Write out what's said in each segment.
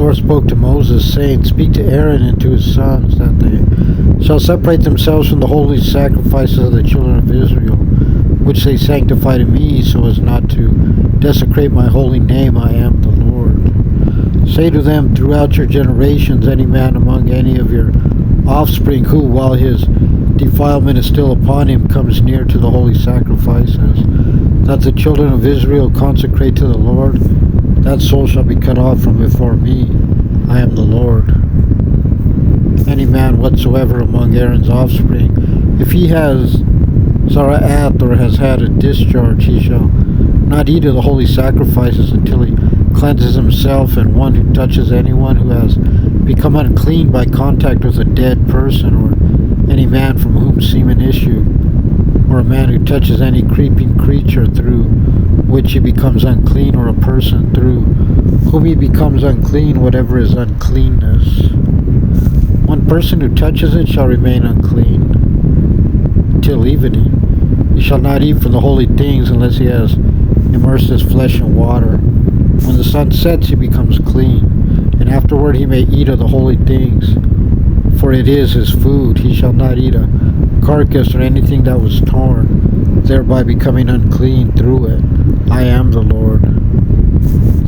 Lord spoke to Moses, saying, Speak to Aaron and to his sons, that they shall separate themselves from the holy sacrifices of the children of Israel, which they sanctify to me, so as not to desecrate my holy name. I am the Lord. Say to them throughout your generations, any man among any of your offspring who, while his defilement is still upon him, comes near to the holy sacrifices that the children of Israel consecrate to the Lord, that soul shall be cut off from before me. I am the Lord. Any man whatsoever among Aaron's offspring, if he has zara'at or has had a discharge, he shall not eat of the holy sacrifices until he cleanses himself, and one who touches anyone who has become unclean by contact with a dead person, or any man from whom semen issue, or a man who touches any creeping creature through which he becomes unclean, or a person through whom he becomes unclean, whatever is uncleanness. One person who touches it shall remain unclean until evening. He shall not eat from the holy things unless he has immersed his flesh in water. When the sun sets, he becomes clean, and afterward he may eat of the holy things, for it is his food. He shall not eat a carcass or anything that was torn, thereby becoming unclean through it. I am the Lord.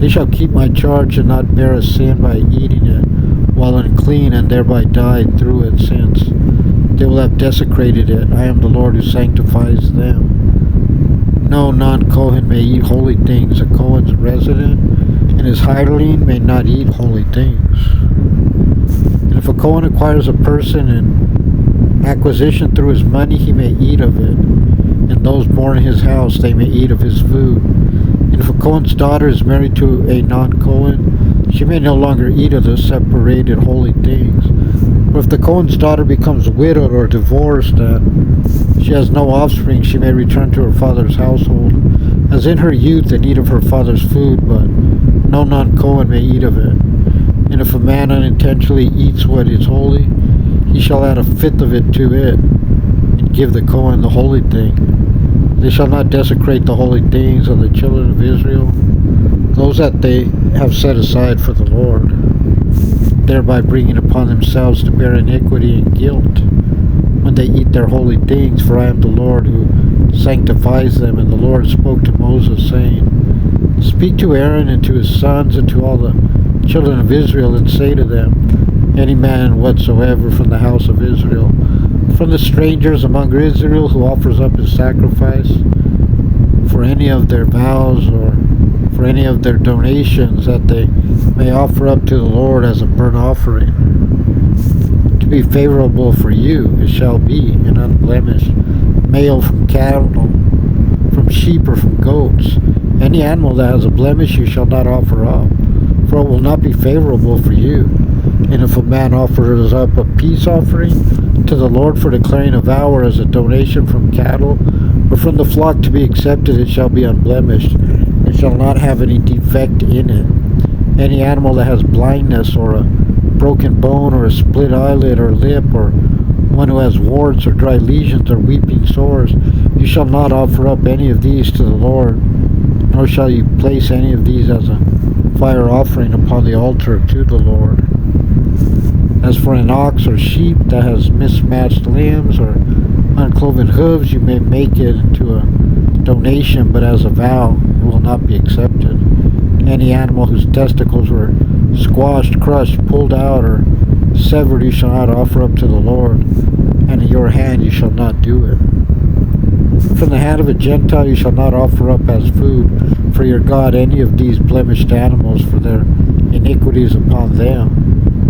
They shall keep my charge and not bear a sin by eating it while unclean, and thereby die through it, since they will have desecrated it. I am the Lord who sanctifies them. No non-Kohen may eat holy things. A Kohen's resident and his hireling may not eat holy things. And if a Kohen acquires a person in acquisition through his money, he may eat of it, and those born in his house, they may eat of his food. And if a Kohen's daughter is married to a non-Kohen, she may no longer eat of the separated holy things. Or if the Kohen's daughter becomes widowed or divorced, and she has no offspring, she may return to her father's household, as in her youth, and eat of her father's food, but no non-Kohen may eat of it. And if a man unintentionally eats what is holy, he shall add a fifth of it to it, and give the Kohen the holy thing. They shall not desecrate the holy things of the children of Israel, those that they have set aside for the Lord, thereby bringing upon themselves to bear iniquity and guilt when they eat their holy things. For I am the Lord who sanctifies them. And the Lord spoke to Moses, saying, Speak to Aaron and to his sons and to all the children of Israel, and say to them, Any man whatsoever from the house of Israel, from the strangers among Israel, who offers up his sacrifice for any of their vows or for any of their donations that they may offer up to the Lord as a burnt offering, to be favorable for you, it shall be an unblemished male from cattle, from sheep, or from goats. Any animal that has a blemish you shall not offer up, for it will not be favorable for you. And if a man offers up a peace offering to the Lord for declaring a vow, or as a donation from cattle or from the flock to be accepted, it shall be unblemished. It shall not have any defect in it. Any animal that has blindness, or a broken bone, or a split eyelid or lip, or one who has warts or dry lesions or weeping sores, you shall not offer up any of these to the Lord, nor shall you place any of these as a fire offering upon the altar to the Lord. As for an ox or sheep that has mismatched limbs or uncloven hooves, you may make it into a donation, but as a vow it will not be accepted. Any animal whose testicles were squashed, crushed, pulled out, or severed, you shall not offer up to the Lord, and in your hand you shall not do it. From the hand of a Gentile you shall not offer up as food for your God any of these blemished animals, for their iniquities upon them.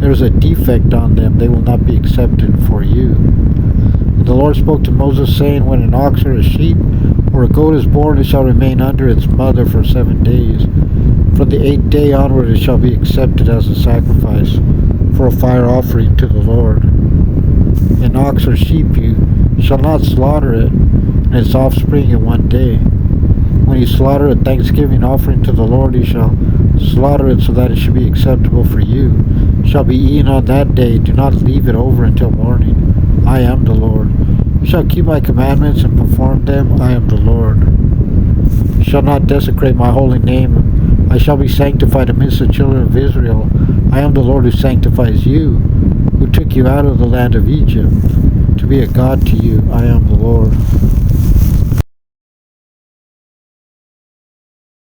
There is a defect on them, they will not be accepted for you. And the Lord spoke to Moses, saying, When an ox or a sheep or a goat is born, it shall remain under its mother for 7 days. From the 8th day onward it shall be accepted as a sacrifice for a fire offering to the Lord. An ox or sheep you shall not slaughter it and its offspring in 1 day. When you slaughter a thanksgiving offering to the Lord, you shall slaughter it so that it should be acceptable for you. It shall be eaten on that day. Do not leave it over until morning. I am the Lord. You shall keep my commandments and perform them. I am the Lord. shall not desecrate my holy name. I shall be sanctified amidst the children of Israel. I am the Lord who sanctifies you, who took you out of the land of Egypt, to be a God to you. I am the Lord.